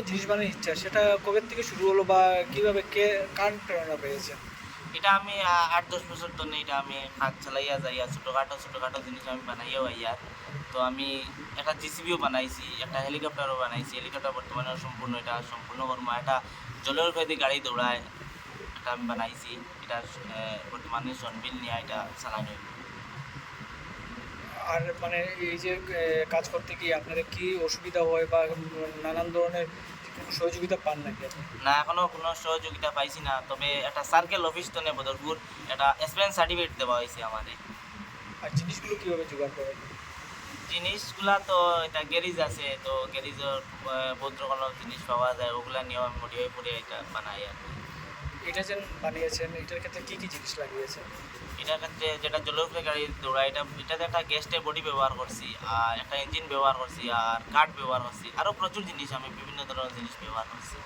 ধরনের জিনিস বানানোর ইচ্ছা সেটা কবে থেকে শুরু হলো বা কিভাবে কে কার প্রেরণা পেয়েছেন? এটা আমি ৮-১০ বছর ধরে এটা আমি হাত চালাইয়া যাইয়া ছোটোখাটো ছোটোখাটো জিনিস আমি বানাইয়াও আইয়া। তো আমি একটা জিসিবিও বানাইছি, একটা হেলিকপ্টারও বানাইছি। হেলিকপ্টার বর্তমানে সম্পূর্ণ এটা সম্পূর্ণ কর্ম। একটা জলের উপরে দিয়ে গাড়ি দৌড়ায়, এটা আমি বানাইছি। এটা বর্তমানে সনবিল নিয়ে এটা চালানো হইব। আর মানে এই যে কাজ করতে গিয়ে আপনাদের কি অসুবিধা হয় বা নানান ধরনের কোনো সহযোগিতা পান নাকি আপনি? না, এখনো কোনো সহযোগিতা পাইছি না। তবে একটা সার্কেল অফিস তো নেই বদরপুর, একটা এক্সপিরিয়েন্স সার্টিফিকেট দেওয়া হয়েছে আমাদের। আর জিনিসগুলো কিভাবে জোগাড় করেন? জিনিসগুলা তো এটা গ্যারেজ আছে, তো গ্যারেজের ভদ্র কোনো জিনিস পাওয়া যায়, ওগুলা নিয়েও আমি মডিফাই করে এটা বানাই আর কি। এটা যে বানিয়েছেন এটার ক্ষেত্রে কি কি জিনিস লাগিয়েছেন? এটার ক্ষেত্রে যেটা জলের উপরে গাড়ি দৌড়ায়, এটাতে একটা গ্যাসের বডি ব্যবহার করছি, আর একটা ইঞ্জিন ব্যবহার করছি, আর কাঠ ব্যবহার করছি, আরও প্রচুর জিনিস আমি বিভিন্ন ধরনের জিনিস ব্যবহার করছি।